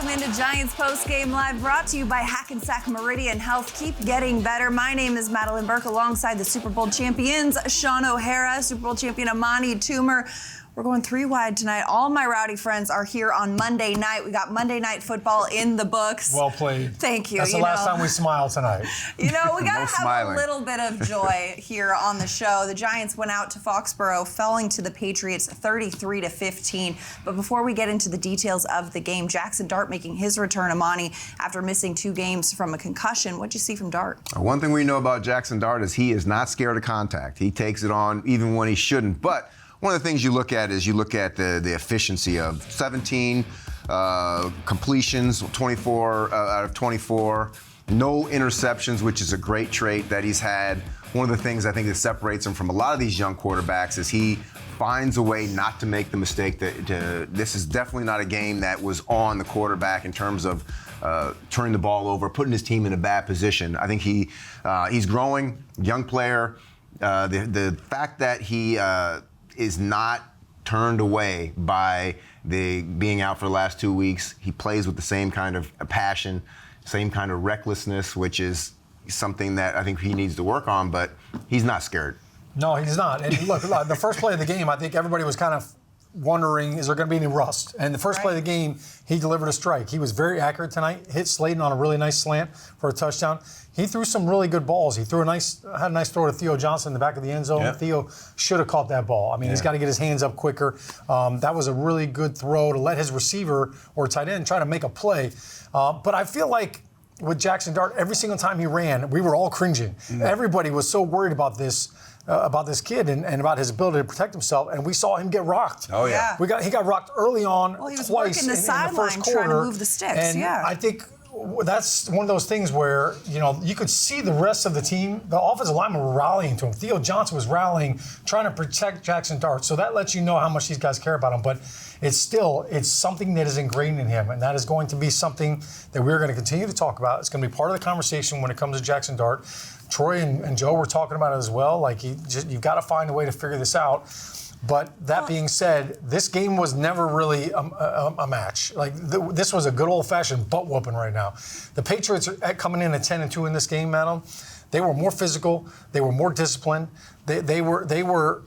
Welcome into Giants Postgame Live, brought to you by Hackensack Meridian Health. Keep getting better. My name is Madelyn Burke, alongside the Super Bowl champions, Shaun O'Hara, Super Bowl champion Amani, Toomer. We're going three wide tonight. All my rowdy friends are here on Monday night. We got Monday Night Football in the books. Well played. Thank you. That's the last time we smile tonight. You know, we got to have smiling. a little bit of joy here on the show. The Giants went out to Foxborough, falling to the Patriots 33-15. But before we get into the details of the game, Jackson Dart making his return, Amani, after missing 2 games from a concussion. What'd you see from Dart? One thing we know about Jackson Dart is he is not scared of contact. He takes it on even when he shouldn't. But one of the things you look at is the efficiency of 17 completions, 24 out of 24, no interceptions, which is a great trait that he's had. One of the things I think that separates him from a lot of these young quarterbacks is he finds a way not to make the mistake. This is definitely not a game that was on the quarterback in terms of turning the ball over, putting his team in a bad position. I think he's growing, young player. The fact that he is not turned away by the being out for the last 2 weeks. He plays with the same kind of passion, same kind of recklessness, which is something that I think he needs to work on, but he's not scared. No, he's not. And look, the first play of the game, I think everybody was kind of wondering, is there going to be any rust? And the first play of the game, he delivered a strike. He was very accurate tonight, hit Slayton on a really nice slant for a touchdown. He threw some really good balls. He had a nice throw to Theo Johnson in the back of the end zone. Yep. Theo should have caught that ball. I mean, he's got to get his hands up quicker. That was a really good throw to let his receiver or tight end try to make a play. But I feel like with Jackson Dart, every single time he ran, we were all cringing. Everybody was so worried about this kid and about his ability to protect himself, and we saw him get rocked. Oh, yeah. He got rocked early on, He was twice working the in the sideline first quarter. trying to move the sticks. And I think that's one of those things where, you could see the rest of the team, the offensive linemen were rallying to him. Theo Johnson was rallying, trying to protect Jackson Dart. So that lets you know how much these guys care about him. But it's something that is ingrained in him, and that is going to be something that we're going to continue to talk about. It's going to be part of the conversation when it comes to Jackson Dart. Troy and Joe were talking about it as well. Like, you've got to find a way to figure this out. But that being said, this game was never really a match. This was a good old-fashioned butt whooping right now. The Patriots are coming in at 10-2 in this game, Madam. They were more physical. They were more disciplined. They were.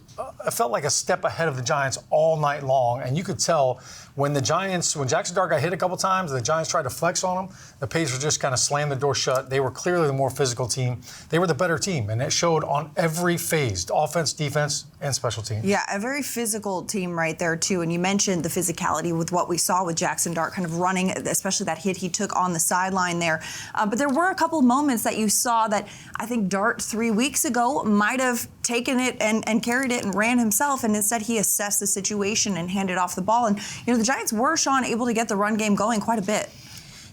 It felt like a step ahead of the Giants all night long, and you could tell when Jackson Dart got hit a couple times, the Giants tried to flex on him. The Patriots just kind of slammed the door shut. They were clearly the more physical team. They were the better team, and it showed on every phase: offense, defense, and special teams. Yeah, a very physical team right there, too. And you mentioned the physicality with what we saw with Jackson Dart kind of running, especially that hit he took on the sideline there. But there were a couple moments that you saw that I think Dart 3 weeks ago might have taken it and carried it and ran himself, and instead he assessed the situation and handed off the ball. And, the Giants were, Shaun, able to get the run game going quite a bit.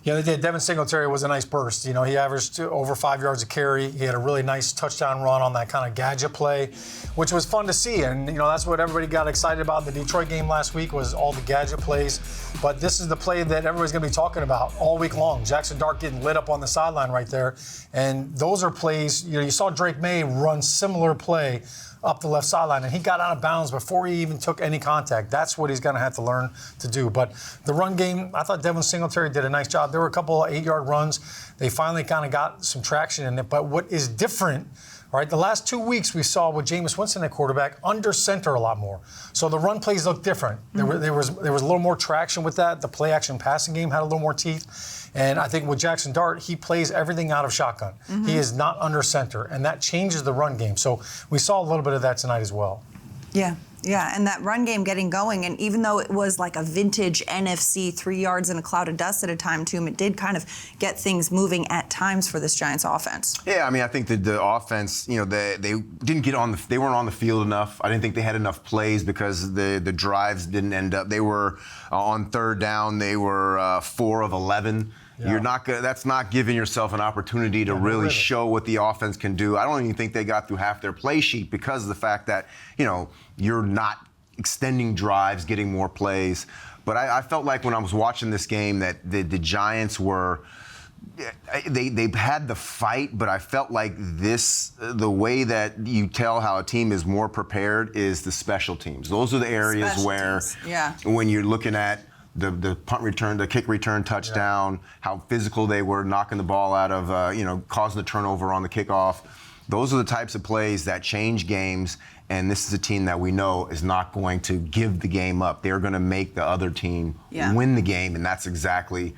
Yeah, they did. Devin Singletary was a nice burst. He averaged over 5 yards a carry. He had a really nice touchdown run on that kind of gadget play, which was fun to see. And, that's what everybody got excited about in the Detroit game last week, was all the gadget plays. But this is the play that everybody's going to be talking about all week long. Jackson Dart getting lit up on the sideline right there. And those are plays, you saw Drake May run similar play up the left sideline, and he got out of bounds before he even took any contact. That's what he's going to have to learn to do. But the run game, I thought Devin Singletary did a nice job. There were a couple of 8-yard runs. They finally kind of got some traction in it. But what is different, all right, the last 2 weeks we saw with Jameis Winston at quarterback under center a lot more. So the run plays look different. There was a little more traction with that. The play action passing game had a little more teeth. And I think with Jackson Dart, he plays everything out of shotgun. He is not under center, and that changes the run game. So we saw a little bit of that tonight as well. Yeah, and that run game getting going, and even though it was like a vintage NFC 3 yards in a cloud of dust at a time, too, it did kind of get things moving at times for this Giants offense. Yeah, I mean, I think that the offense, they didn't they weren't on the field enough. I didn't think they had enough plays because the drives didn't end up. They were on third down. They were 4 of 11. Yeah. That's not giving yourself an opportunity to really show what the offense can do. I don't even think they got through half their play sheet because of the fact that, you're not extending drives, getting more plays. But I felt like when I was watching this game that the Giants were, they had the fight, but I felt like the way that you tell how a team is more prepared is the special teams. Those are the areas where when you're looking at the punt return, the kick return touchdown, how physical they were knocking the ball out of, causing the turnover on the kickoff. Those are the types of plays that change games, and this is a team that we know is not going to give the game up. They're going to make the other team win the game, and that's exactly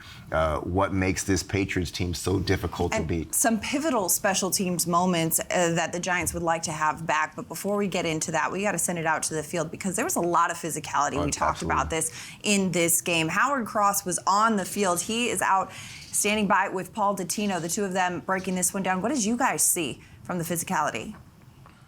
what makes this Patriots team so difficult to beat. Some pivotal special teams moments that the Giants would like to have back, but before we get into that, we got to send it out to the field because there was a lot of physicality. We talked about this in this game. Howard Cross was on the field. He is out standing by with Paul Dottino, the two of them breaking this one down. What did you guys see from the physicality?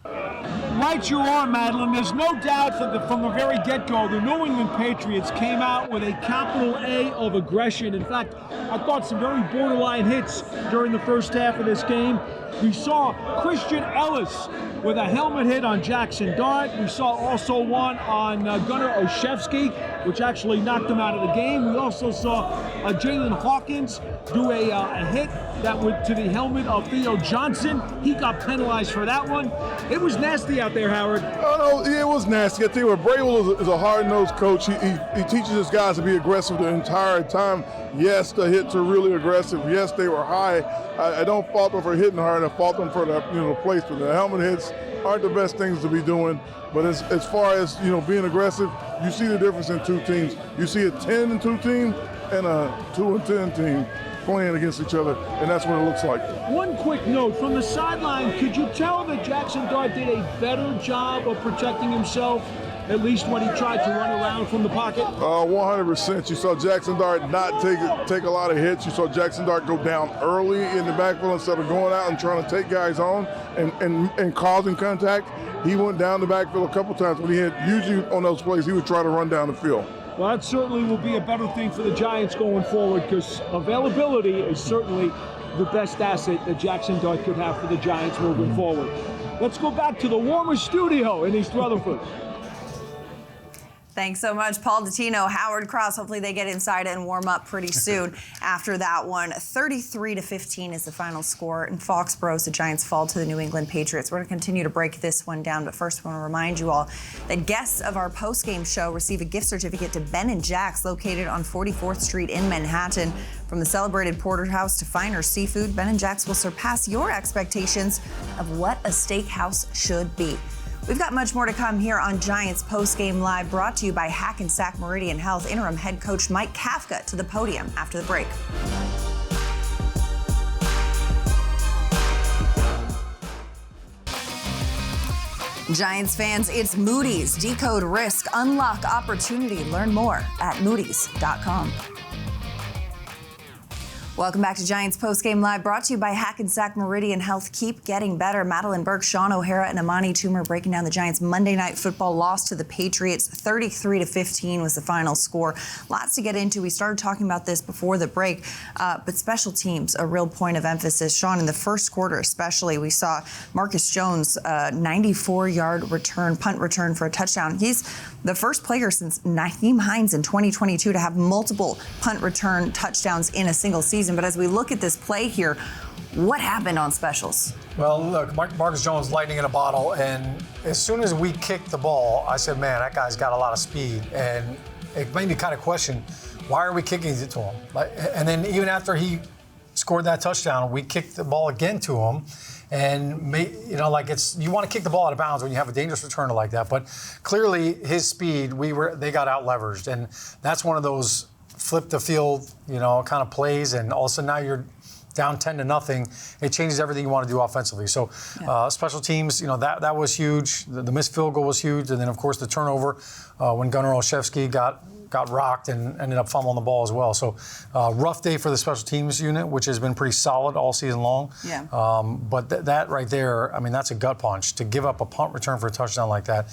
Right you are, Madelyn. There's no doubt from the very get-go, the New England Patriots came out with a capital A of aggression. In fact, I thought some very borderline hits during the first half of this game. We saw Christian Ellis with a helmet hit on Jackson Dart. We saw also one on Gunnar Olszewski, which actually knocked him out of the game. We also saw Jalen Hawkins do a hit that went to the helmet of Theo Johnson. He got penalized for that one. It was nasty out there, Howard. Oh, no, it was nasty. I tell you what, Brable is a hard-nosed coach. He teaches his guys to be aggressive the entire time. Yes, the hits are really aggressive. Yes, they were high. I don't fault them for hitting hard. I fault them for the placement. The helmet hits aren't the best things to be doing. But as far as being aggressive, you see the difference in two teams. You see a 10-2 team and a 2-10 team playing against each other, and that's what it looks like. One quick note from the sideline: could you tell that Jackson Dart did a better job of protecting himself, at least when he tried to run around from the pocket? 100%. You saw Jackson Dart not take a lot of hits. You saw Jackson Dart go down early in the backfield instead of going out and trying to take guys on and causing contact. He went down the backfield a couple times when he had, usually on those plays, he would try to run down the field. Well, that certainly will be a better thing for the Giants going forward, because availability is certainly the best asset that Jackson Dart could have for the Giants moving forward. Let's go back to the warmer studio in East Rutherford. Thanks so much, Paul Dottino, Howard Cross. Hopefully they get inside and warm up pretty soon after that one. 33-15 is the final score in Foxborough. The Giants fall to the New England Patriots. We're going to continue to break this one down, but first I want to remind you all that guests of our postgame show receive a gift certificate to Ben & Jack's, located on 44th Street in Manhattan. From the celebrated porterhouse to finer seafood, Ben & Jack's will surpass your expectations of what a steakhouse should be. We've got much more to come here on Giants Postgame Live, brought to you by Hackensack Meridian Health. Interim head coach Mike Kafka to the podium after the break. Giants fans, it's Moody's. Decode risk, unlock opportunity. Learn more at moodys.com. Welcome back to Giants Postgame Live, brought to you by Hackensack Meridian Health. Keep getting better. Madelyn, Burke, Shaun, O'Hara, and Amani Toomer breaking down the Giants' Monday Night Football loss to the Patriots. 33-15 was the final score. Lots to get into. We started talking about this before the break, but special teams, a real point of emphasis. Shaun, in the first quarter especially, we saw Marcus Jones, 94-yard return, punt return for a touchdown. He's the first player since Nyheim Hines in 2022 to have multiple punt return touchdowns in a single season. But as we look at this play here, what happened on specials? Well, look, Marcus Jones, lightning in a bottle, and as soon as we kicked the ball, I said, man, that guy's got a lot of speed, and it made me kind of question, why are we kicking it to him? And then even after he scored that touchdown, we kicked the ball again to him, and you want to kick the ball out of bounds when you have a dangerous returner like that, but clearly his speed, they got out leveraged, and that's one of those flip the field, kind of plays, and all of a sudden now you're down 10-0. It changes everything you want to do offensively. So special teams, that was huge. The missed field goal was huge, and then of course the turnover when Gunnar Olszewski got rocked and ended up fumbling the ball as well. So rough day for the special teams unit, which has been pretty solid all season long. Yeah. But that right there, I mean, that's a gut punch. To give up a punt return for a touchdown like that,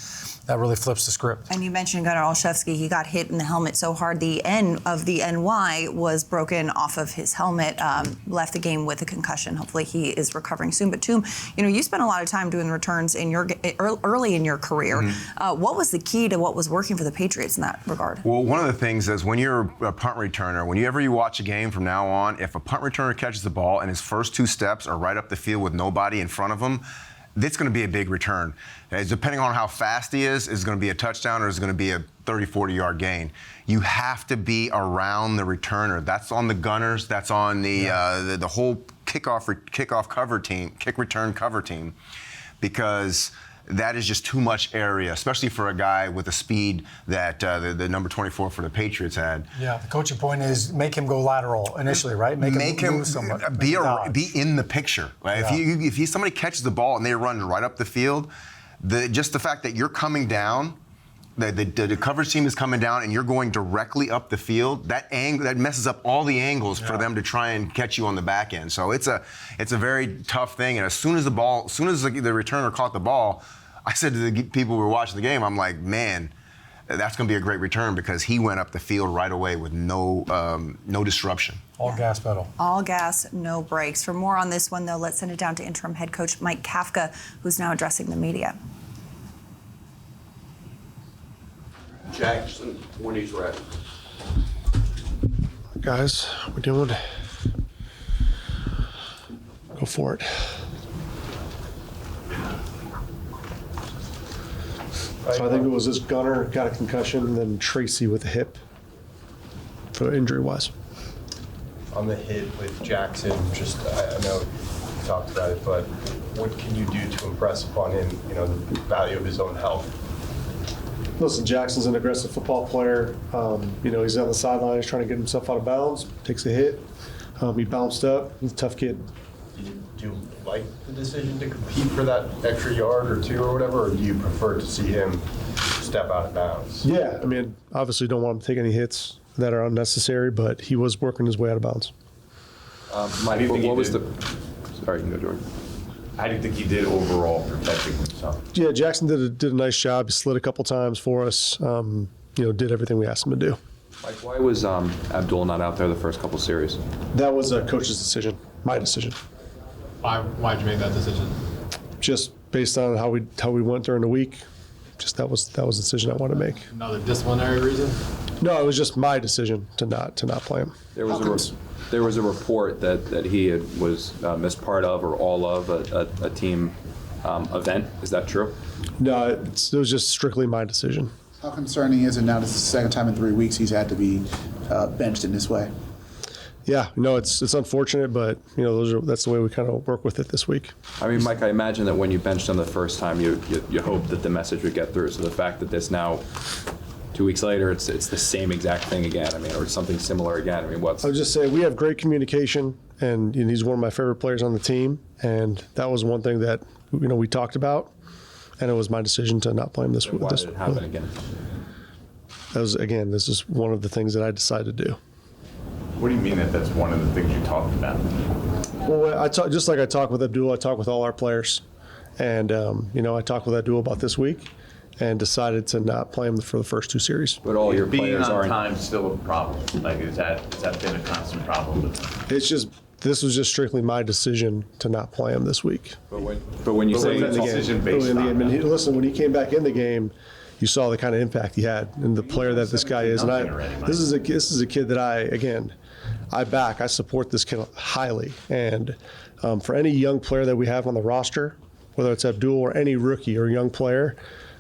that really flips the script. And you mentioned Gunnar Olszewski. He got hit in the helmet so hard the N of the NY was broken off of his helmet, left the game with a concussion. Hopefully he is recovering soon. But Toom, you spent a lot of time doing returns in early in your career. Mm-hmm. What was the key to what was working for the Patriots in that regard? Well, one of the things is when you're a punt returner, whenever you watch a game from now on, if a punt returner catches the ball and his first two steps are right up the field with nobody in front of him, It's going to be a big return. Depending on how fast he is going to be a touchdown or is going to be a 30, 40-yard gain. You have to be around the returner. That's on the gunners. That's on the whole kickoff cover team, kick return cover team, because that is just too much area, especially for a guy with the speed that the number 24 for the Patriots had. Yeah, the coaching point is make him go lateral initially, right? Make him be in the picture. Right? Yeah. If somebody catches the ball and they run right up the field, just the fact that you're coming down, the coverage team is coming down and you're going directly up the field, that messes up all the angles for them to try and catch you on the back end. So it's a very tough thing. And as soon as the returner caught the ball, I said to the people who were watching the game, I'm like, man, that's going to be a great return because he went up the field right away with no disruption. All gas pedal. All gas, no brakes. For more on this one, though, let's send it down to interim head coach Mike Kafka, who's now addressing the media. Jackson, when he's ready. Guys, we're doing. Go for it. So I think it was this Gunner got a concussion, and then Tracy with a hip for injury-wise. On the hit with Jackson, I know you talked about it, but what can you do to impress upon him, the value of his own health? Listen, Jackson's an aggressive football player. He's on the sideline, he's trying to get himself out of bounds, takes a hit. He bounced up. He's a tough kid. Do you like the decision to compete for that extra yard or two or whatever, or do you prefer to see him step out of bounds? Yeah, obviously don't want him to take any hits that are unnecessary, but he was working his way out of bounds. Sorry, you can go, Jordan. How do you think he did overall protecting himself? Yeah, Jackson did a nice job. He slid a couple times for us. Did everything we asked him to do. Mike, why was Abdul not out there the first couple series? That was a coach's decision, my decision. Why'd you make that decision? Just based on how we went during the week. Just that was the decision I wanted to make. Another disciplinary reason? No, it was just my decision to not play him. There was a report that he was missed part of or all of a team event. Is that true? No, it was just strictly my decision. How concerning is it now? This is the second time in 3 weeks he's had to be benched in this way. Yeah, it's unfortunate, but that's the way we kind of work with it this week. Mike, I imagine that when you benched him the first time, you hoped that the message would get through. So the fact that this now 2 weeks later, it's the same exact thing again. Or something similar again. I would just say we have great communication, and he's one of my favorite players on the team, and that was one thing that we talked about, and it was my decision to not play him this week. Why did it happen again? This is one of the things that I decided to do. What do you mean that's one of the things you talked about? Well, just like I talk with Abdul, I talk with all our players, and I talked with Abdul about this week, and decided to not play him for the first two series. But all your being players on aren't. time still a problem. Has that been a constant problem? This was just strictly my decision to not play him this week. But when you say decision based on listen, when he came back in the game, you saw the kind of impact he had and the player that this guy is. And this is a kid that I support this kid highly. And for any young player that we have on the roster, whether it's Abdul or any rookie or young player,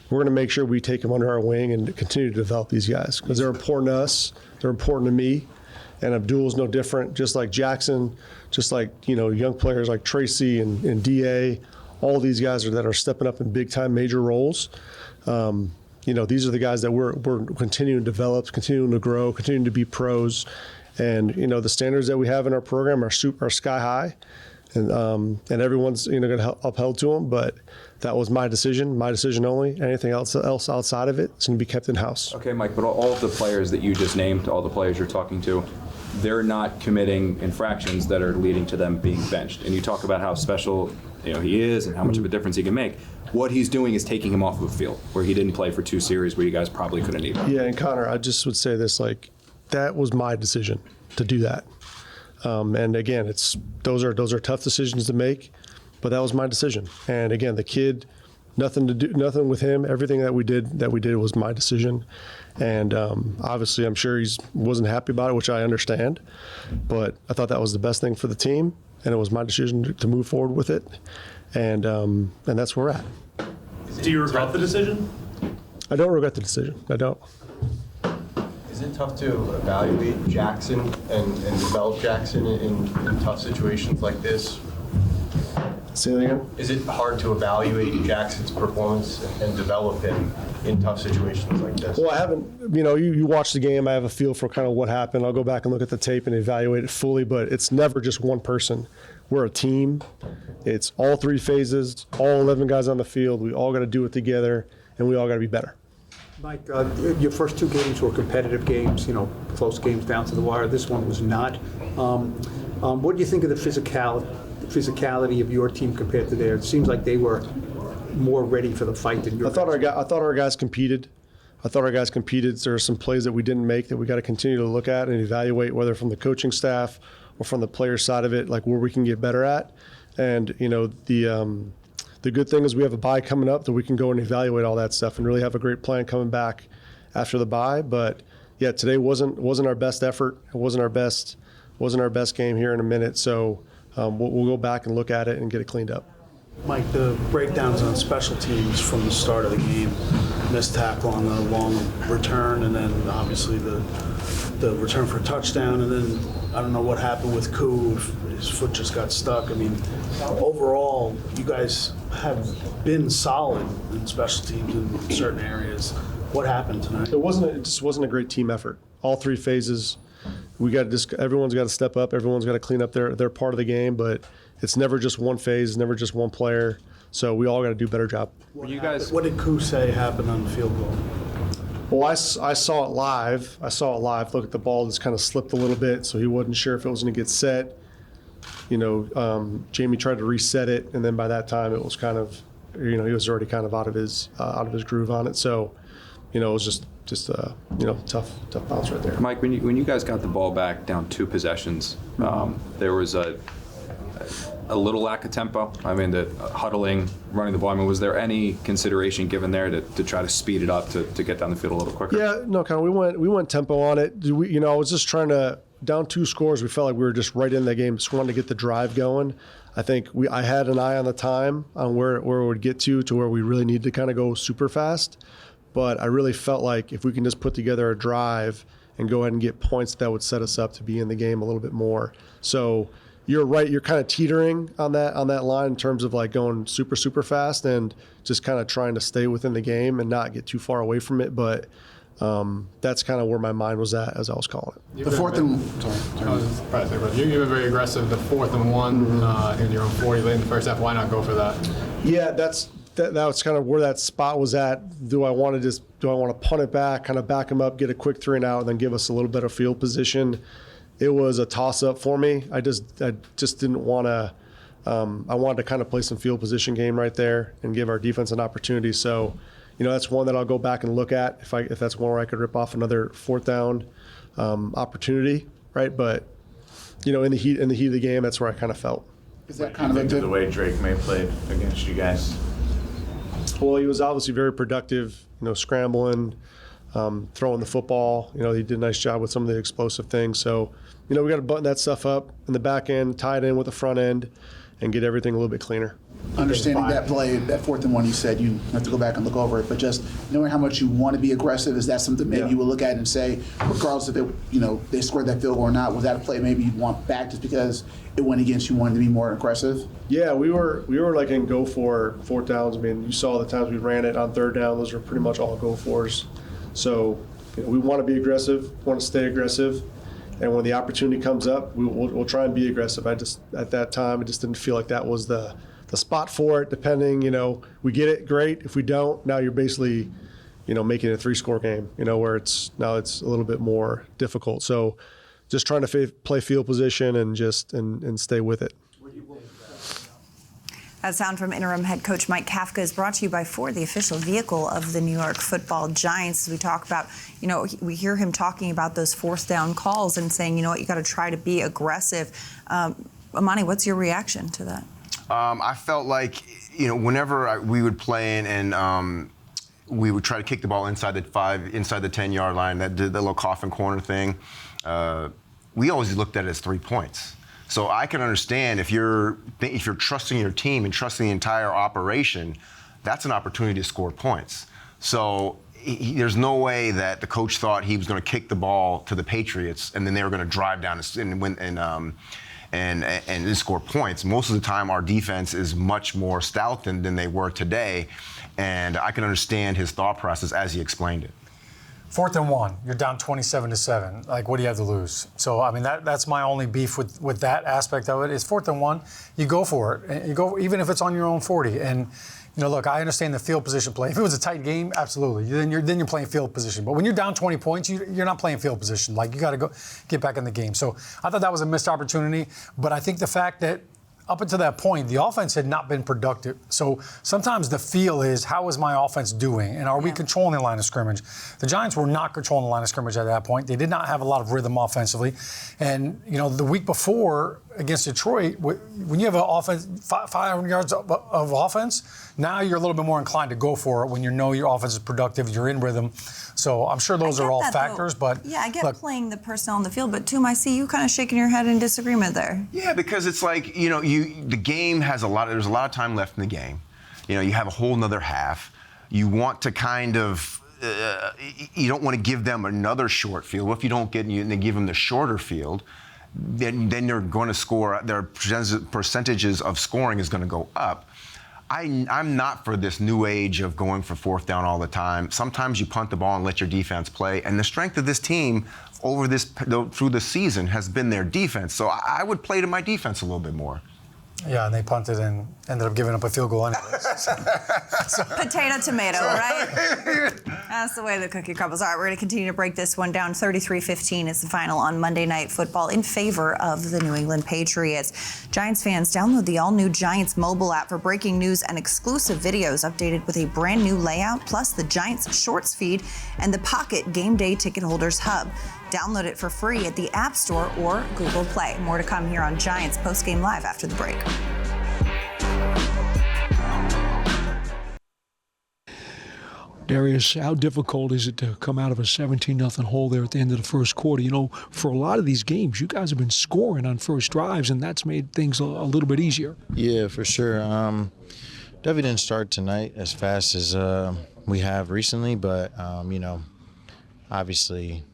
we're going to make sure we take them under our wing and continue to develop these guys because they're important to us. They're important to me. And Abdul is no different, just like Jackson, just like young players like Tracy and DA, all these guys that are stepping up in big-time major roles. These are the guys that we're continuing to develop, continuing to grow, continuing to be pros. And, the standards that we have in our program are sky high. And everyone's going to upheld to them. But that was my decision only. Anything else outside of it is going to be kept in-house. Okay, Mike, but all of the players that you just named, all the players you're talking to, they're not committing infractions that are leading to them being benched. And you talk about how special he is and how much of a difference he can make. What he's doing is taking him off of a field where he didn't play for two series where you guys probably couldn't even. Yeah, and Connor, I just would say this, that was my decision to do that. And again, those are tough decisions to make, but that was my decision. And again, the kid, nothing with him. Everything that we did was my decision. And obviously, I'm sure he wasn't happy about it, which I understand. But I thought that was the best thing for the team, and it was my decision to move forward with it. And that's where we're at. Do you regret the decision? I don't regret the decision. I don't. Is it tough to evaluate Jackson and develop Jackson in tough situations like this? Say that again? Is it hard to evaluate Jackson's performance and develop him in tough situations like this? Well, I haven't, you watch the game, I have a feel for kind of what happened. I'll go back and look at the tape and evaluate it fully, but it's never just one person. We're a team. It's all 3 phases, all 11 guys on the field. We all got to do it together, and we all got to be better. Mike, your first 2 games were competitive games, close games down to the wire. This one was not. What do you think of the physicality of your team compared to theirs? It seems like they were more ready for the fight than your. I thought our guys competed. There are some plays that we didn't make that we got to continue to look at and evaluate, whether from the coaching staff or from the player side of it, like where we can get better at. And the good thing is we have a bye coming up that we can go and evaluate all that stuff and really have a great plan coming back after the bye. But yeah, today wasn't our best effort. It wasn't our best game here in a minute. So we'll go back and look at it and get it cleaned up. Mike, the breakdowns on special teams from the start of the game, missed tackle on the long return, and then obviously the return for a touchdown, and then I don't know what happened with Koo, if his foot just got stuck. I mean, overall, you guys have been solid in special teams in certain areas. What happened tonight? It just wasn't a great team effort. All 3 phases. Everyone's got to step up. Everyone's got to clean up their part of the game, but it's never just one phase, never just one player. So we all got to do a better job. What did Koo say happened on the field goal? Well, I saw it live. Look at the ball just kind of slipped a little bit, so he wasn't sure if it was going to get set. Jamie tried to reset it, and then by that time it was kind of, he was already kind of out of his groove on it. So, it was just tough bounce right there. Mike, when you guys got the ball back down 2 possessions, there was a little lack of tempo. I mean, the huddling, running the ball. I mean, was there any consideration given there to try to speed it up to get down the field a little quicker? Yeah, no, kind of. We went tempo on it. I was just trying to down 2 scores. We felt like we were just right in the game. Just wanted to get the drive going. I think I had an eye on the time on where it would get to where we really need to kind of go super fast. But I really felt like if we can just put together a drive and go ahead and get points, that would set us up to be in the game a little bit more. So you're right. You're kind of teetering on that line in terms of like going super, super fast and just kind of trying to stay within the game and not get too far away from it. But that's kind of where my mind was at as I was calling it. The fourth and you've been very aggressive. The 4th and 1 in your own 40 late in the first half. Why not go for that? Yeah, that was kind of where that spot was at. Do I want to punt it back, kind of back them up, get a quick 3 and out, and then give us a little bit of field position? It was a toss-up for me. I just didn't want to. I wanted to kind of play some field position game right there and give our defense an opportunity. So, that's one that I'll go back and look at if that's one where I could rip off another 4th down opportunity, right? But, in the heat of the game, that's where I kind of felt. Is that kind of the way Drake may have played against you guys? Well, he was obviously very productive, scrambling, throwing the football. He did a nice job with some of the explosive things. So, we got to button that stuff up in the back end, tie it in with the front end, and get everything a little bit cleaner. Understanding that play, that 4th and 1, you said you have to go back and look over it, but just knowing how much you want to be aggressive, is that something maybe you will look at and say, regardless if they scored that field goal or not, was that a play maybe you'd want back just because it went against you, wanted to be more aggressive? Yeah, we were like in go for 4th downs. I mean, you saw the times we ran it on 3rd down; those were pretty much all go fors. So we want to be aggressive, want to stay aggressive. And when the opportunity comes up, we'll try and be aggressive. At that time, I just didn't feel like that was the spot for it. Depending, we get it, great. If we don't, now you're basically, making it a 3-score game. Where it's a little bit more difficult. So, just trying to play field position and stay with it. That sound from interim head coach Mike Kafka is brought to you by Ford, the official vehicle of the New York Football Giants. As we talk about, we hear him talking about those 4th down calls and saying, you got to try to be aggressive. Amani, what's your reaction to that? I felt like, whenever we would play in and we would try to kick the ball inside the 10-yard line, that little coffin corner thing. We always looked at it as 3 points. So I can understand if you're trusting your team and trusting the entire operation, that's an opportunity to score points. So there's no way that the coach thought he was going to kick the ball to the Patriots and then they were going to drive down and win and score points. Most of the time, our defense is much more stout than they were today, and I can understand his thought process as he explained it. 4th and 1, you're down 27-7. Like, what do you have to lose? So, I mean, that's my only beef with that aspect of it. Is 4th and 1, you go for it. You go, even if it's on your own 40. And, you know, look, I understand the field position play. If it was a tight game, absolutely. Then you're playing field position. But when you're down 20 points, you're not playing field position. Like, you got to go get back in the game. So I thought that was a missed opportunity. But I think the fact that up until that point, the offense had not been productive. So sometimes the feel is, how is my offense doing? And are we controlling the line of scrimmage? The Giants were not controlling the line of scrimmage at that point. They did not have a lot of rhythm offensively. And, you know, the week before against Detroit, when you have an offense, 500 yards of offense, now you're a little bit more inclined to go for it when you know your offense is productive, you're in rhythm. So I'm sure those are all factors, but yeah, I get playing the personnel on the field, but Toomer, I see you kind of shaking your head in disagreement there. Yeah, because it's like, you know, the game has there's a lot of time left in the game. You know, you have a whole nother half. You want to kind of, you don't want to give them another short field. What if you don't give them the shorter field? Then they're going to score. Their percentages of scoring is going to go up. I'm not for this new age of going for 4th down all the time. Sometimes you punt the ball and let your defense play. And the strength of this team through the season has been their defense. So I would play to my defense a little bit more. Yeah, and they punted and ended up giving up a field goal anyways. Potato, tomato, right? That's the way the cookie crumbles. All right, we're going to continue to break this one down. 33-15 is the final on Monday Night Football in favor of the New England Patriots. Giants fans, download the all-new Giants mobile app for breaking news and exclusive videos updated with a brand new layout, plus the Giants Shorts feed and the Pocket Game Day Ticket Holders Hub. Download it for free at the App Store or Google Play. More to come here on Giants Postgame Live after the break. Darius, how difficult is it to come out of a 17-0 hole there at the end of the first quarter? You know, for a lot of these games, you guys have been scoring on first drives, and that's made things a little bit easier. Yeah, for sure. Definitely didn't start tonight as fast as we have recently, but, you know, obviously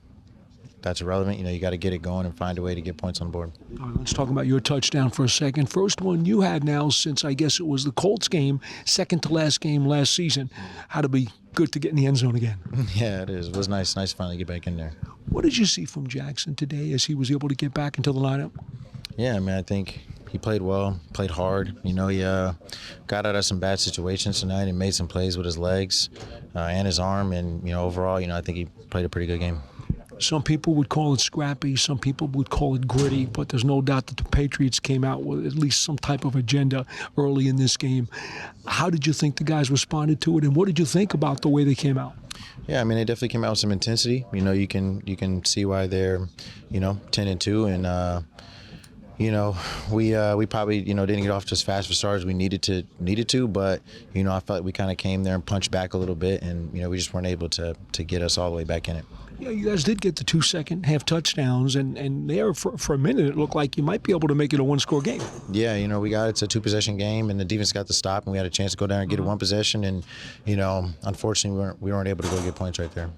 that's irrelevant. You know, you got to get it going and find a way to get points on the board. All right, let's talk about your touchdown for a second. First one you had now since, I guess it was the Colts game, second to last game last season. Had to be good to get in the end zone again. Yeah, it is. It was nice to finally get back in there. What did you see from Jackson today as he was able to get back into the lineup? Yeah, I mean, I think he played well, played hard. You know, he got out of some bad situations tonight and made some plays with his legs and his arm. And, you know, overall, you know, I think he played a pretty good game. Some people would call it scrappy, some people would call it gritty, but there's no doubt that the Patriots came out with at least some type of agenda early in this game. How did you think the guys responded to it, and what did you think about the way they came out? Yeah, I mean, they definitely came out with some intensity. You know, you can see why they're, you know, 10-2, and you know, we probably, you know, didn't get off to as fast of a start as we needed to, but, you know, I felt like we kind of came there and punched back a little bit, and, you know, we just weren't able to get us all the way back in it. Yeah, you guys did get the 2 second-half touchdowns, and there for a minute it looked like you might be able to make it a one-score game. Yeah, you know, it's a 2-possession game, and the defense got the stop, and we had a chance to go down and get it 1 possession, and, you know, unfortunately we weren't able to go get points right there.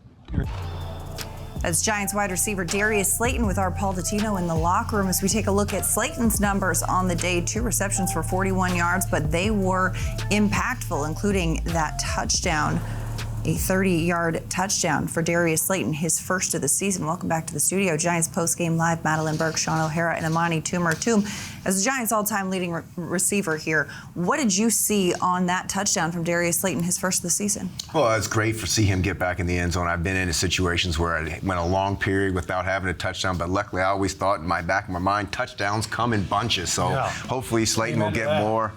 That's Giants wide receiver Darius Slayton with our Paul Dottino in the locker room as we take a look at Slayton's numbers on the day. 2 receptions for 41 yards, but they were impactful, including that touchdown. A 30-yard touchdown for Darius Slayton, his first of the season. Welcome back to the studio. Giants Postgame Live, Madelyn, Burke, Shaun O'Hara, and Amani Toomer. As the Giants' all-time leading receiver here, what did you see on that touchdown from Darius Slayton, his first of the season? Well, it's great to see him get back in the end zone. I've been in situations where I went a long period without having a touchdown, but luckily I always thought in my back of my mind, touchdowns come in bunches. So hopefully Slayton will get more.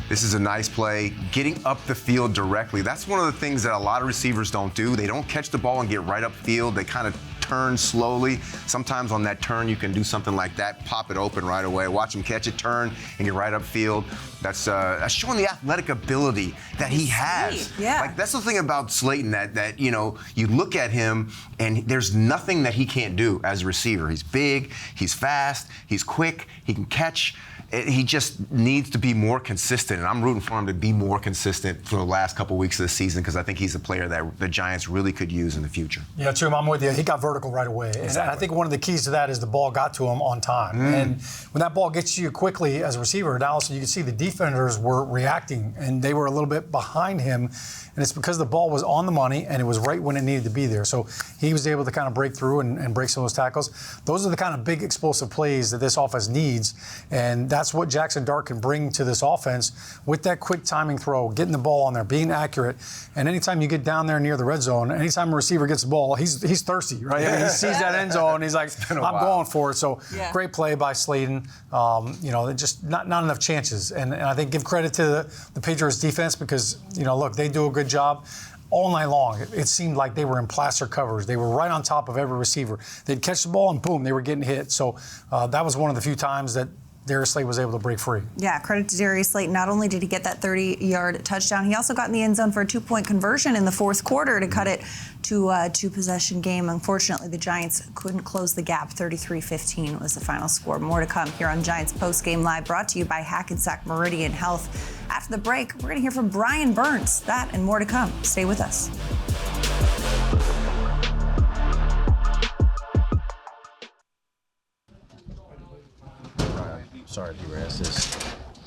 This is a nice play. Getting up the field directly, that's one of the things that a lot of receivers don't do. They don't catch the ball and get right up field. They kind of turns slowly. Sometimes on that turn, you can do something like that, pop it open right away. Watch him catch it, turn, and you're right upfield. That's showing the athletic ability that he has. Yeah. Like, that's the thing about Slayton that you know, you look at him and there's nothing that he can't do as a receiver. He's big, he's fast, he's quick, he can catch. He just needs to be more consistent, and I'm rooting for him to be more consistent for the last couple weeks of the season because I think he's a player that the Giants really could use in the future. Yeah, Toomer, I'm with you. He got vertical right away. Exactly. And I think one of the keys to that is the ball got to him on time. And when that ball gets to you quickly as a receiver, now also you can see the defenders were reacting, and they were a little bit behind him. And it's because the ball was on the money, and it was right when it needed to be there. So he was able to kind of break through and break some of those tackles. Those are the kind of big explosive plays that this offense needs, and that's what Jackson Dart can bring to this offense with that quick timing throw, getting the ball on there, being accurate. And anytime you get down there near the red zone, anytime a receiver gets the ball, he's thirsty, right? I mean, he sees that end zone, he's like, I'm going for it. So great play by Slayton. You know, just not enough chances. And I think give credit to the Patriots defense because, you know, look, they do a good job. All night long, it seemed like they were in plaster covers. They were right on top of every receiver. They'd catch the ball and boom, they were getting hit. So that was one of the few times that Darius Slayton was able to break free. Yeah, credit to Darius Slayton. Not only did he get that 30-yard touchdown, he also got in the end zone for a 2-point conversion in the fourth quarter to cut it to a 2-possession game. Unfortunately, the Giants couldn't close the gap. 33-15 was the final score. More to come here on Giants Postgame Live, brought to you by Hackensack Meridian Health. After the break, we're going to hear from Brian Burns. That and more to come. Stay with us. Sorry if you were asked this.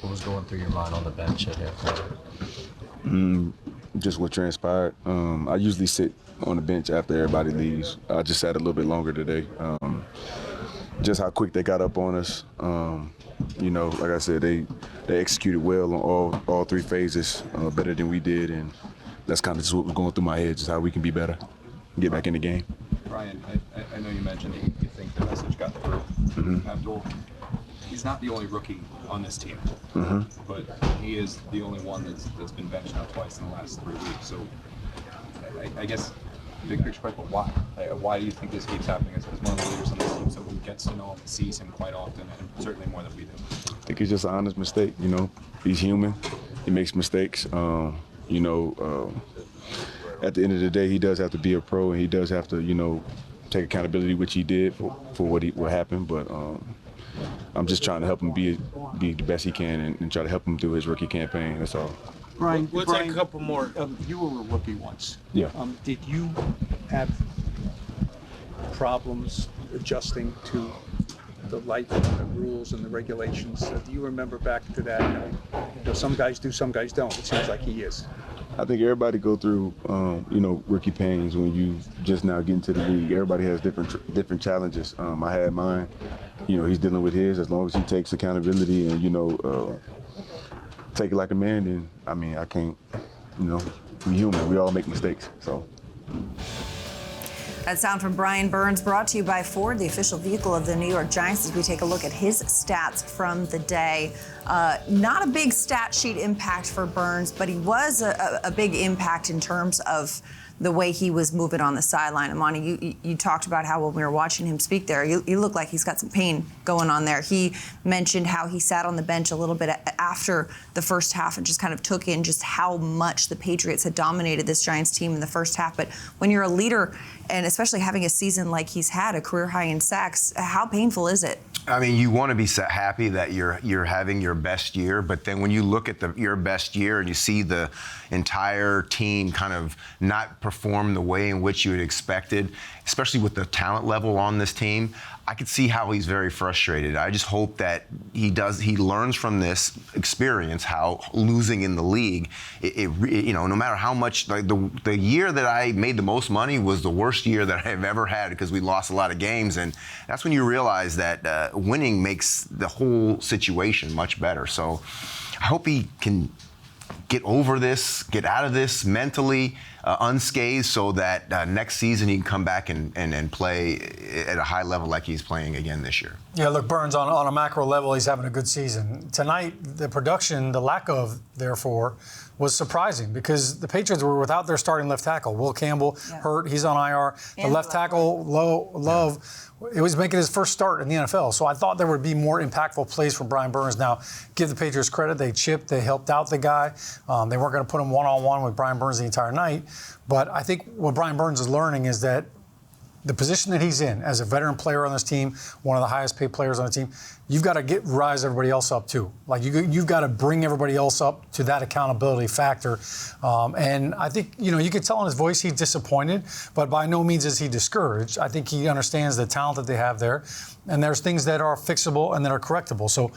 What was going through your mind on the bench at halftime? Just what transpired. I usually sit on the bench after everybody leaves. I just sat a little bit longer today. Just how quick they got up on us. You know, like I said, they executed well on all three phases, better than we did, and that's kind of just what was going through my head, just how we can be better, get back in the game. Brian, I know you mentioned that you think the message got through. Abdul, he's not the only rookie on this team, but he is the only one that's been benched now twice in the last 3 weeks. So I guess big picture question, why? Why do you think this keeps happening as one of the leaders on this team, so who gets to know him and sees him quite often, and certainly more than we do? I think it's just an honest mistake. You know, he's human. He makes mistakes. You know, at the end of the day, he does have to be a pro, and he does have to, you know, take accountability, which he did for what happened. But I'm just trying to help him be the best he can and try to help him through his rookie campaign. That's all. Brian, We'll take a couple more. You were a rookie once. Yeah. Did you have problems adjusting to the life and the rules and the regulations? Do you remember back to that? You know, some guys do, some guys don't. It seems like he is. I think everybody go through, you know, rookie pains when you just now get into the league. Everybody has different challenges. I had mine. You know, he's dealing with his. As long as he takes accountability and, you know, take it like a man, then, I mean, I can't, you know, we're human. We all make mistakes, so. That sound from Brian Burns, brought to you by Ford, the official vehicle of the New York Giants, as we take a look at his stats from the day. Not a big stat sheet impact for Burns, but he was a big impact in terms of the way he was moving on the sideline. Amani, you talked about how when we were watching him speak there, you look like he's got some pain going on there. He mentioned how he sat on the bench a little bit after the first half and just kind of took in just how much the Patriots had dominated this Giants team in the first half. But when you're a leader, and especially having a season like he's had, a career high in sacks, how painful is it? I mean, you want to be happy that you're having your best year, but then when you look at your best year and you see the entire team kind of not perform the way in which you had expected, especially with the talent level on this team, I could see how he's very frustrated. I just hope that he learns from this experience how losing in the league, you know, no matter how much, like the year that I made the most money was the worst year that I've ever had because we lost a lot of games, and that's when you realize that winning makes the whole situation much better. So I hope he can get over this, get out of this mentally. unscathed so that next season he can come back and play at a high level like he's playing again this year. Yeah, look, Burns, on a macro level, he's having a good season. Tonight, the production, the lack of, therefore, was surprising because the Patriots were without their starting left tackle. Will Campbell hurt. He's on IR. The left tackle, Love, it was making his first start in the NFL. So I thought there would be more impactful plays from Brian Burns. Now, give the Patriots credit. They chipped. They helped out the guy. They weren't going to put him one-on-one with Brian Burns the entire night. But I think what Brian Burns is learning is that the position that he's in as a veteran player on this team, one of the highest paid players on the team, you've got to rise everybody else up too. Like you've got to bring everybody else up to that accountability factor. And I think, you could tell in his voice he's disappointed, but by no means is he discouraged. I think he understands the talent that they have there. And there's things that are fixable and that are correctable. So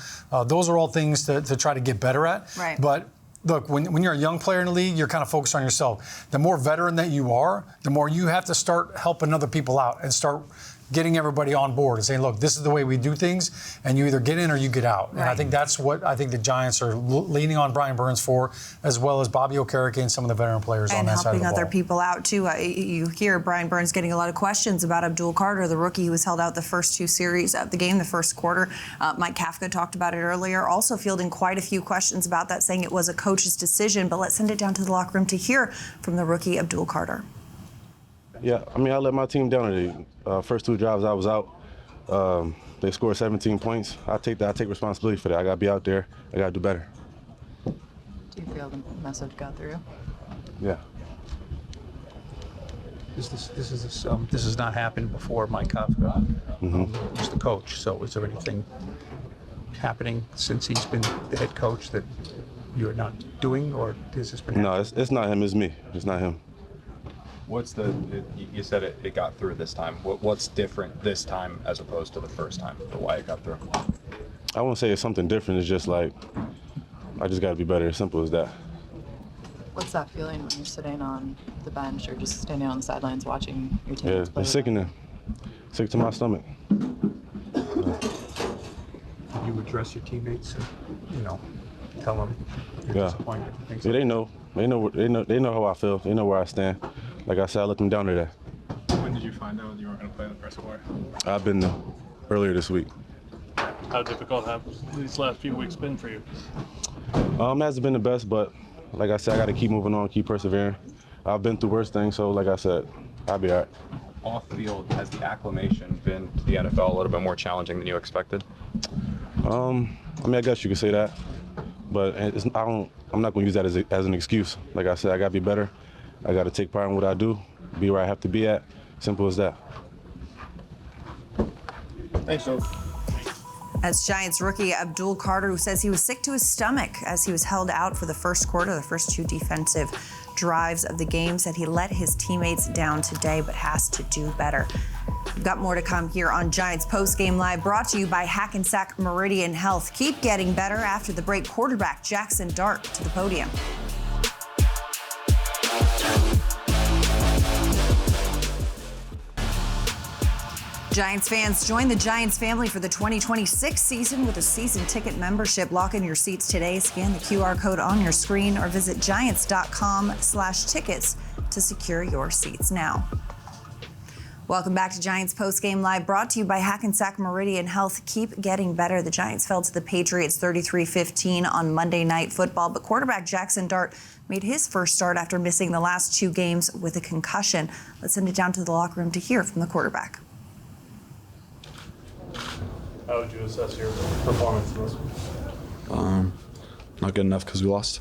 those are all things to try to get better at. Right. But look, when you're a young player in the league, you're kind of focused on yourself. The more veteran that you are, the more you have to start helping other people out and start getting everybody on board and saying, look, this is the way we do things, and you either get in or you get out. Right. And I think that's what I think the Giants are leaning on Brian Burns for, as well as Bobby Okereke and some of the veteran players on that side of the ball. And helping other people out, too. You hear Brian Burns getting a lot of questions about Abdul Carter, the rookie who was held out the first two series of the game, the first quarter. Mike Kafka talked about it earlier, also fielding quite a few questions about that, saying it was a coach's decision. But let's send it down to the locker room to hear from the rookie Abdul Carter. Yeah, I let my team down today. First two drives I was out. They scored 17 points. I take responsibility for that. I got to be out there. I got to do better. Do you feel the message got through? Yeah. This has not happened before, Mike Kafka. He's the coach. So is there anything happening since he's been the head coach that you're not doing, or has this been happening? No, it's not him. It's me. It's not him. You said it got through this time. What's different this time as opposed to the first time, or why it got through? I won't say it's something different. It's just like, I just got to be better. As simple as that. What's that feeling when you're sitting on the bench or just standing on the sidelines watching your teammates play? It's sickening. Sick to my stomach. You address your teammates and, tell them you're disappointed. Yeah, they know. They know how I feel. They know where I stand. Like I said, I let them down today. When did you find out you weren't going to play the first quarter? I've been there earlier this week. How difficult have these last few weeks been for you? It hasn't been the best, but like I said, I got to keep moving on, keep persevering. I've been through worse things, so like I said, I'll be all right. Off the field, has the acclimation been to the NFL a little bit more challenging than you expected? I guess you could say that, but I'm not going to use that as an excuse. Like I said, I got to be better. I got to take pride in what I do, be where I have to be at. Simple as that. Thanks, Joe. That's Giants rookie Abdul Carter, who says he was sick to his stomach as he was held out for the first quarter, the first two defensive drives of the game. Said he let his teammates down today, but has to do better. We've got more to come here on Giants Postgame Live, brought to you by Hackensack Meridian Health. Keep getting better. After the break, quarterback Jackson Dart to the podium. Giants fans, join the Giants family for the 2026 season with a season ticket membership. Lock in your seats today. Scan the QR code on your screen or visit giants.com/tickets to secure your seats now. Welcome back to Giants Postgame Live, brought to you by Hackensack Meridian Health. Keep getting better. The Giants fell to the Patriots 33-15 on Monday Night Football, but quarterback Jackson Dart made his first start after missing the last two games with a concussion. Let's send it down to the locker room to hear from the quarterback. How would you assess your performance in this one? Not good enough because we lost.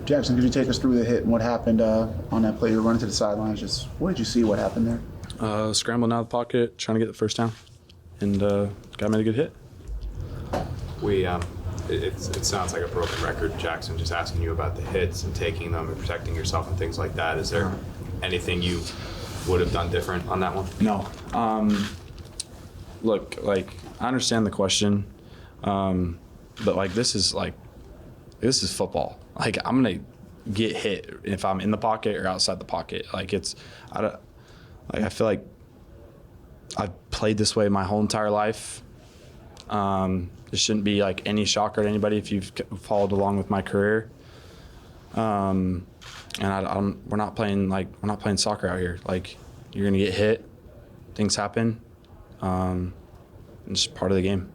Jackson, could you take us through the hit and what happened on that play? You were running to the sidelines. Just what did you see? What happened there? Scrambling out of the pocket, trying to get the first down, and got me a good hit. It sounds like a broken record, Jackson, just asking you about the hits and taking them and protecting yourself and things like that. Is there anything you would have done different on that one? No. Look, I understand the question, but this is football. I'm gonna get hit if I'm in the pocket or outside the pocket. I feel like I've played this way my whole entire life. It shouldn't be any shocker to anybody if you've followed along with my career. And we're not playing soccer out here. Like, you're gonna get hit, things happen. It's just part of the game.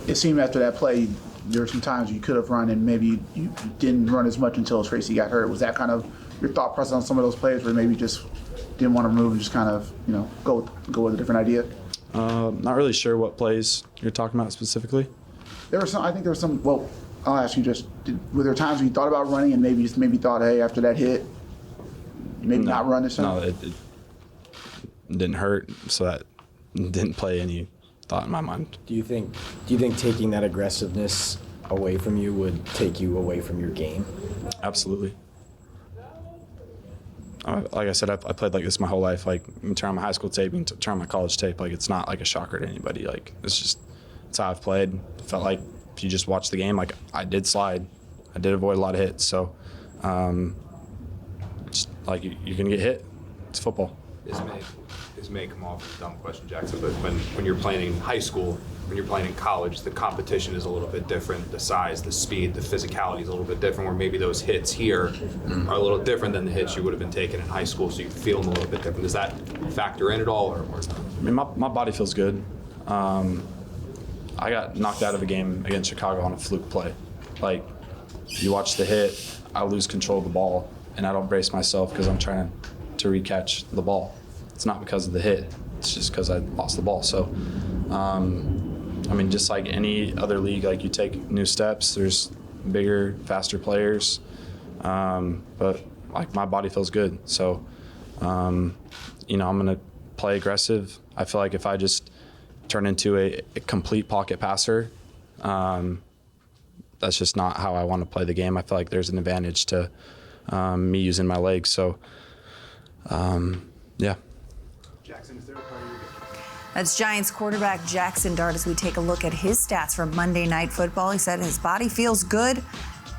It seemed after that play, there were some times you could have run and maybe you didn't run as much until Tracy got hurt. Was that kind of your thought process on some of those plays where maybe you just didn't want to move and just kind of, go with a different idea? Not really sure what plays you're talking about specifically. I think there were some, well, I'll ask you were there times when you thought about running and maybe thought, hey, after that hit, maybe not run this time? No, it didn't hurt, so that didn't play any thought in my mind. Do you think taking that aggressiveness away from you would take you away from your game? Absolutely. Like I said, I played like this my whole life. Like, you can turn on my high school tape, you can turn on my college tape. Like, it's not like a shocker to anybody. Like, it's how I've played. It felt like if you just watch the game, like, I did slide. I did avoid a lot of hits. So, just, like, you're going to get hit. It's football. This may come off as a dumb question, Jackson, but when you're playing in high school, when you're playing in college, the competition is a little bit different. The size, the speed, the physicality is a little bit different, where maybe those hits here are a little different than the hits you would have been taking in high school, so you feel them a little bit different. Does that factor in at all, or not? I mean, my body feels good. I got knocked out of a game against Chicago on a fluke play. Like, you watch the hit, I lose control of the ball, and I don't brace myself because I'm trying to recatch the ball. It's not because of the hit. It's just because I lost the ball. So, I mean, just like any other league, like, you take new steps. There's bigger, faster players. But, like, my body feels good. So, I'm going to play aggressive. I feel like if I just turn into a complete pocket passer, that's just not how I want to play the game. I feel like there's an advantage to me using my legs. So, yeah. Jackson, is there a part of your game? That's Giants quarterback Jackson Dart as we take a look at his stats from Monday Night Football. He said his body feels good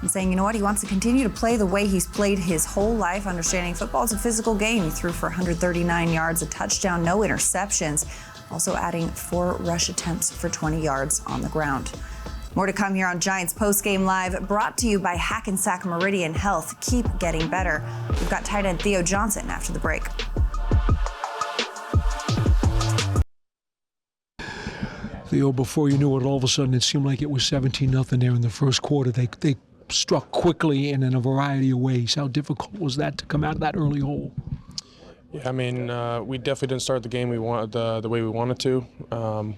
and saying, you know what, he wants to continue to play the way he's played his whole life, understanding football is a physical game. He threw for 139 yards, a touchdown, no interceptions, also adding 4 rush attempts for 20 yards on the ground. More to come here on Giants Postgame Live, brought to you by Hackensack Meridian Health. Keep getting better. We've got tight end Theo Johnson after the break. Theo, before you knew it, all of a sudden it seemed like it was 17-0 there in the first quarter. They struck quickly and in a variety of ways. How difficult was that to come out of that early hole? Yeah, I mean, we definitely didn't start the game the way we wanted to.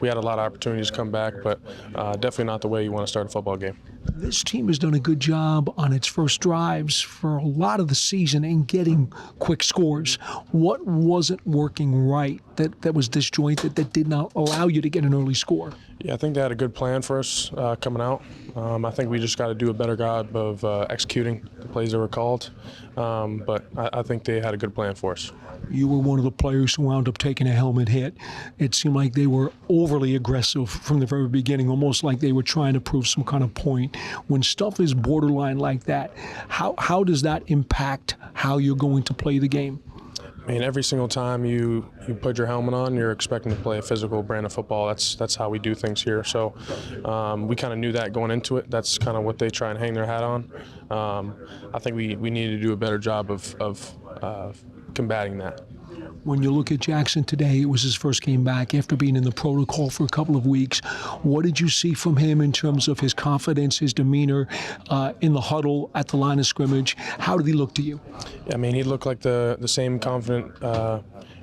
We had a lot of opportunities to come back, but definitely not the way you want to start a football game. This team has done a good job on its first drives for a lot of the season in getting quick scores. What wasn't working right that was disjointed, that did not allow you to get an early score? Yeah, I think they had a good plan for us coming out. I think we just got to do a better job of executing the plays that were called. But I think they had a good plan for us. You were one of the players who wound up taking a helmet hit. It seemed like they were overly aggressive from the very beginning, almost like they were trying to prove some kind of point. When stuff is borderline like that, how does that impact how you're going to play the game? I mean, every single time you put your helmet on, you're expecting to play a physical brand of football. That's how we do things here. So we kind of knew that going into it. That's kind of what they try and hang their hat on. I think we need to do a better job of combating that. When you look at Jackson today, it was his first game back after being in the protocol for a couple of weeks. What did you see from him in terms of his confidence, his demeanor in the huddle at the line of scrimmage? How did he look to you? Yeah, I mean, he looked like the same confident,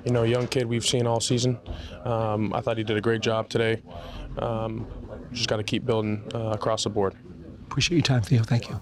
young kid we've seen all season. I thought he did a great job today. Just got to keep building across the board. Appreciate your time, Theo. Thank you.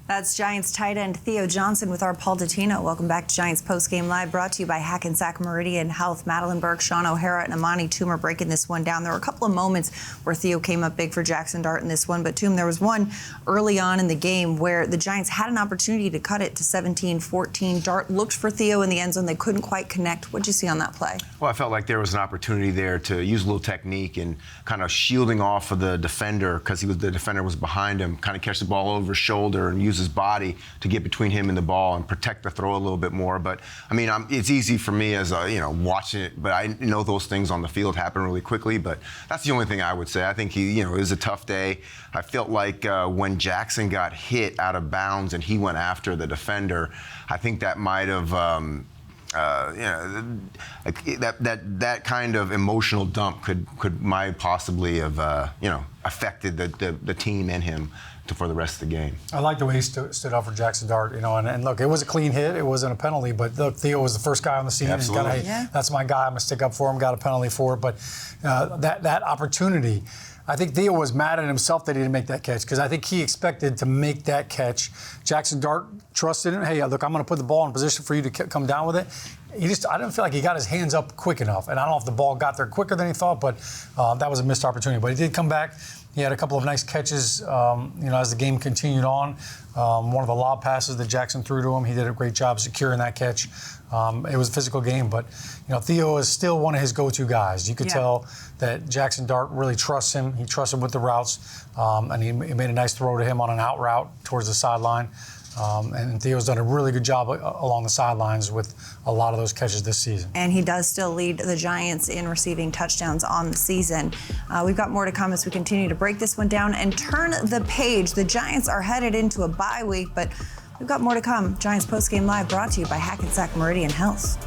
That's Giants tight end Theo Johnson with our Paul Dottino. Welcome back to Giants Postgame Live, brought to you by Hackensack Meridian Health. Madelyn, Burke, Shaun, and Amani, Toomer breaking this one down. There were a couple of moments where Theo came up big for Jackson Dart in this one, but there was one early on in the game where the Giants had an opportunity to cut it to 17-14. Dart looked for Theo in the end zone. They couldn't quite connect. What did you see on that play? Well, I felt like there was an opportunity there to use a little technique and kind of shielding off of the defender because the defender was behind him, kind of catch the ball over his shoulder and use use his body to get between him and the ball and protect the throw a little bit more. But I mean, it's easy for me as watching it, but I know those things on the field happen really quickly. But that's the only thing I would say. I think it was a tough day. I felt like when Jackson got hit out of bounds and he went after the defender, I think that might have. That kind of emotional dump might possibly have affected the team and him for the rest of the game. I like the way he stood up for Jackson Dart, and look, it was a clean hit, it wasn't a penalty, but look, Theo was the first guy on the scene. Absolutely. And hey, that's my guy, I'm gonna stick up for him, got a penalty for it, but that opportunity, I think Theo was mad at himself that he didn't make that catch because I think he expected to make that catch. Jackson Dart trusted him. Hey, look, I'm going to put the ball in position for you to come down with it. I didn't feel like he got his hands up quick enough. And I don't know if the ball got there quicker than he thought, but that was a missed opportunity. But he did come back. He had a couple of nice catches, as the game continued on. One of the lob passes that Jackson threw to him, he did a great job securing that catch. It was a physical game, but Theo is still one of his go-to guys. You could tell that Jackson Dart really trusts him. He trusts him with the routes, and he made a nice throw to him on an out route towards the sideline. And Theo's done a really good job along the sidelines with a lot of those catches this season. And he does still lead the Giants in receiving touchdowns on the season. We've got more to come as we continue to break this one down and turn the page. The Giants are headed into a bye week, but we've got more to come. Giants Postgame Live brought to you by Hackensack Meridian Health.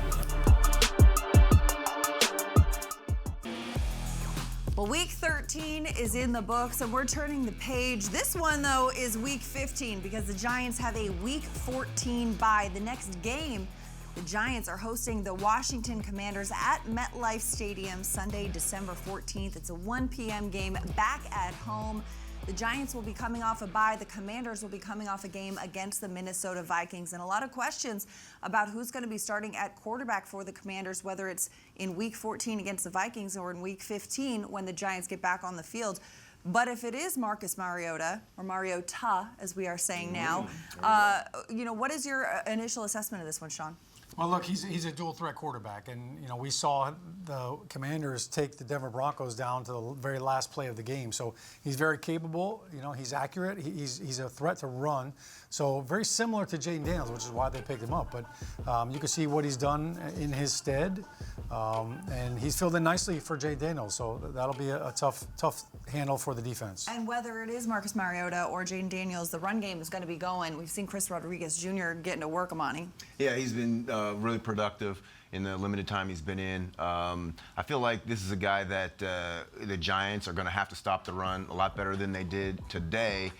Well, week 13 is in the books, and we're turning the page. This one, though, is week 15 because the Giants have a week 14 bye. The next game, the Giants are hosting the Washington Commanders at MetLife Stadium Sunday, December 14th. It's a 1 p.m. game back at home. The Giants will be coming off a bye. The Commanders will be coming off a game against the Minnesota Vikings. And a lot of questions about who's going to be starting at quarterback for the Commanders, whether it's in Week 14 against the Vikings or in Week 15 when the Giants get back on the field. But if it is Marcus Mariota, or Mariota, as we are saying now, what is your initial assessment of this one, Shaun? Well, look, he's a dual-threat quarterback, and we saw the Commanders take the Denver Broncos down to the very last play of the game. So he's very capable. He's accurate. He's a threat to run. So very similar to Jayden Daniels, which is why they picked him up. But you can see what he's done in his stead, and he's filled in nicely for Jayden Daniels. So that'll be a tough handle for the defense. And whether it is Marcus Mariota or Jayden Daniels, the run game is going to be going. We've seen Chris Rodriguez Jr. getting to work, Amani. Yeah, he's been really productive in the limited time he's been in. I feel like this is a guy that the Giants are going to have to stop the run a lot better than they did today,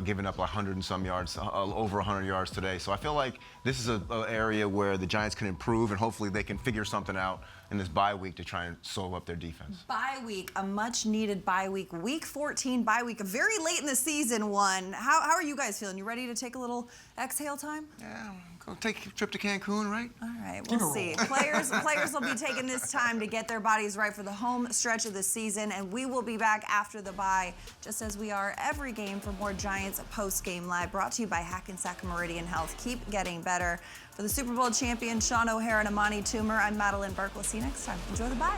giving up 100 and some yards, over 100 yards today. So I feel like this is an area where the Giants can improve, and hopefully they can figure something out in this bye week to try and solve up their defense. Bye week, a much-needed bye week. Week 14 bye week, a very late in the season one. How are you guys feeling? You ready to take a little exhale time? Yeah, go take a trip to Cancun, right? All right, we'll see. Players will be taking this time to get their bodies right for the home stretch of the season, and we will be back after the bye, just as we are every game for more Giants Post-Game Live, brought to you by Hackensack Meridian Health. Keep getting better. For the Super Bowl champion, Shaun O'Hara and Amani Toomer, I'm Madelyn Burke. We'll see you next time. Enjoy the bye.